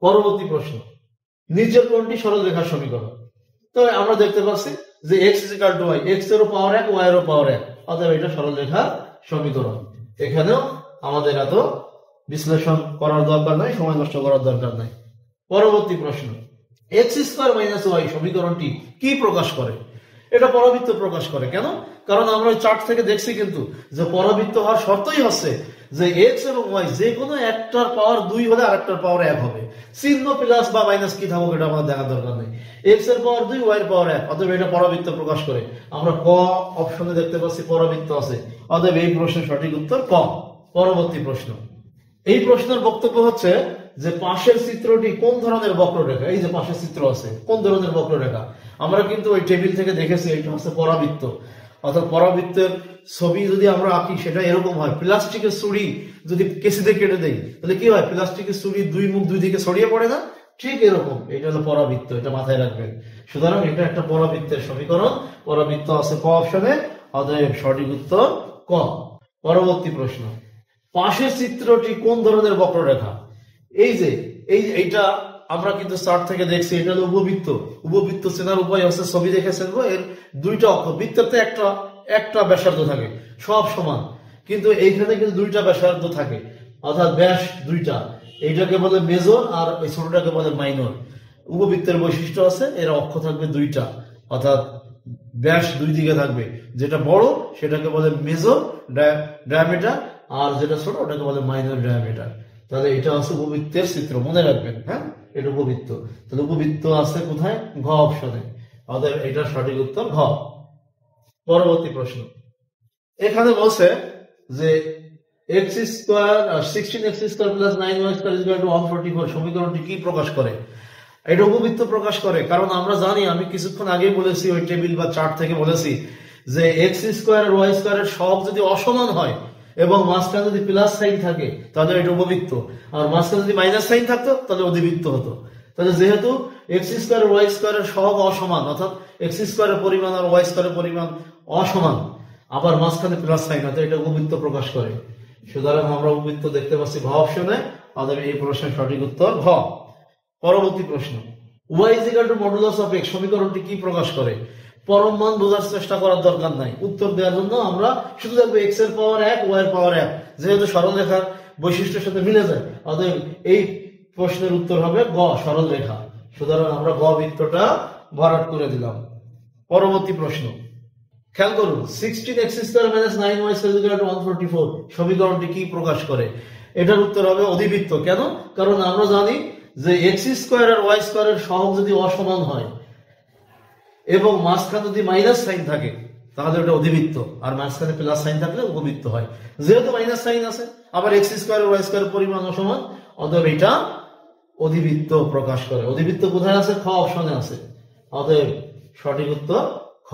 পরবর্তী প্রশ্ন, নিচের কোনটি সরল রেখার সমীকরণ? তো আমরা দেখতে পাচ্ছি যে x equal to y, x এর পাওয়ার 1, y এর পাওয়ার 1, অতএব এটা সরল রেখার সমীকরণ। এখানেও আমাদের এত বিশ্লেষণ করার দরকার নাই, সময় নষ্ট করার দরকার নাই। পরবর্তী প্রশ্ন, x স্কয়ার মাইনাস y সমীকরণটি কি প্রকাশ করে? এটা পরাবৃত্ত প্রকাশ করে। কেন? কারণ আমরা চার্ট থেকে দেখছি কিন্তু যে পরাবৃত্ত হওয়ার শর্তই হচ্ছে যে x এবং y যে কোনো একটার পাওয়ার 2 হলে আরেকটার পাওয়ার 1 হবে। চিহ্ন প্লাস বা মাইনাস কি থাকুক এটা আমাদের দেখার দরকার নেই। x এর পাওয়ার 2, y এর পাওয়ার 1, অতএব এটা পরাবৃত্ত প্রকাশ করে। আমরা ক অপশনে দেখতে পাচ্ছি পরাবৃত্ত আছে, অতএব এই প্রশ্নের সঠিক উত্তর ক। পরবর্তী প্রশ্ন, এই প্রশ্নের বক্তব্য হচ্ছে যে পাশের চিত্রটি কোন ধরনের বক্ররেখা? এই যে পাশের চিত্র আছে, কোন ধরনের বক্ররেখা? আমরা কিন্তু ওই টেবিল থেকে দেখেছি এটা হচ্ছে পরাবৃত্ত। অর্থাৎ পরাবৃত্তের ছবি যদি আমরা আঁকি সেটা এরকম হয়, প্লাস্টিকের ছুরি যদি কেসিতে কেটে দেই তাহলে কি হয়? প্লাস্টিকের ছুরি দুই মুখ দুই দিকে ছড়িয়ে পড়ে না? ঠিক এরকম এটা হলো পরাবৃত্ত, এটা মাথায় রাখবেন। সুতরাং এটা একটা পরাবৃত্তের সমীকরণ, পরাবৃত্ত আছে ক অপশনে, অতএব সঠিক উত্তর ক। পরবর্তী প্রশ্ন, পাশের চিত্রটি কোন ধরনের বক্ররেখা? এই যে এইটা আমরা কিন্তু চার্ট থেকে দেখছি, এটা হলো উপবৃত্ত। উপবৃত্ত চেনার উপায় হচ্ছে ছবি দেখে চিনবো, এর দুইটা অক্ষ, বৃত্ততে একটা ব্যাসার্ধ থাকে সব সমান, কিন্তু এইখানে কিন্তু দুইটা ব্যাসার্ধ থাকে, অর্থাৎ ব্যাস দুইটা। এইটাকে বলে মেজর আর ওই ছোটটাকে বলে মাইনর। উপবৃত্তের বৈশিষ্ট্য আছে এর অক্ষ থাকবে দুইটা, অর্থাৎ ব্যাস দুই দিকে থাকবে। যেটা বড় সেটাকে বলে মেজর ডায়ামিটার, আর যেটা ছোট ওটাকে বলে মাইনর ডায়ামিটার। তাহলে এটা হচ্ছে উপবৃত্তের চিত্র, মনে রাখবেন। হ্যাঁ, এটা উপবৃত্ত। তাহলে উপবৃত্ত আছে কোথায়? ঘ অপশনে, অতএব এটা সঠিক উত্তর ঘ। পরবর্তী প্রশ্ন, এখানে বলছে যে x square 16x square plus 9y square equal to 144 সমীকরণটি কি প্রকাশ করে? এটা উপবৃত্ত প্রকাশ করে। কারণ আমরা জানি, আমি কিছুক্ষণ আগেই বলেছি ওই টেবিল বা চার্ট থেকে বলেছি যে x স্কয়ার আর y স্কয়ারের সহগ যদি অসমান হয় এবং মাঝখানে যদি প্লাস সাইন থাকে তাহলে এটা উপবৃত্ত, আর মাঝখানে যদি মাইনাস সাইন থাকতো তাহলে অধিবৃত্ত হতো। তাহলে যেহেতু x স্কয়ার y স্কয়ারের সহগ অসমান, অর্থাৎ x স্কয়ারের পরিমাণ আর y স্কয়ারের পরিমাণ অসমান, আবার মাঝখানে প্লাস সাইন আছে, এটা উপবৃত্ত প্রকাশ করে। সুতরাং আমরা উপবৃত্ত দেখতে পাচ্ছি ঘ অপশনে, অতএব এই প্রশ্নের সঠিক উত্তর ঘ। পরবর্তী প্রশ্ন, y equal to modulus of x সমীকরণটি কি প্রকাশ করে? পরম মান বোঝার চেষ্টা করার দরকার নাই, উত্তর দেওয়ার জন্য আমরা শুধু দেখবো x এর পাওয়ার 1, y এর পাওয়ার 1, যেহেতু সরল রেখার বৈশিষ্ট্যের সাথে মিলে যায়, অতএব এই প্রশ্নের উত্তর হবে গ, সরল রেখা। সুতরাং আমরা গ বৃত্তটা ভরাট করে দিলাম। পরবর্তী প্রশ্ন, খেয়াল করুন, 16x square minus 9y square equal to 144 সমীকরণটি কি প্রকাশ করে? এটার উত্তর হবে অধিবৃত্ত। কেন? কারণ আমরা জানি যে x স্কয়ার আর y স্কয়ারের সহগ যদি অসমান হয় এবং মাঝখানে যদি মাইনাস সাইন থাকে তাহলে ওটা অধিবৃত্ত, আর মাঝখানে প্লাস সাইন থাকলে উপবৃত্ত হয়। যেহেতু মাইনাস সাইন আছে, আবার x স্কয়ার আর y স্কয়ারের পরিমাণ অসমান, অতএব এটা অধিবৃত্ত প্রকাশ করে। অধিবৃত্ত কোথায় আছে? খ অপশনে আছে, অতএব সঠিক উত্তর খ।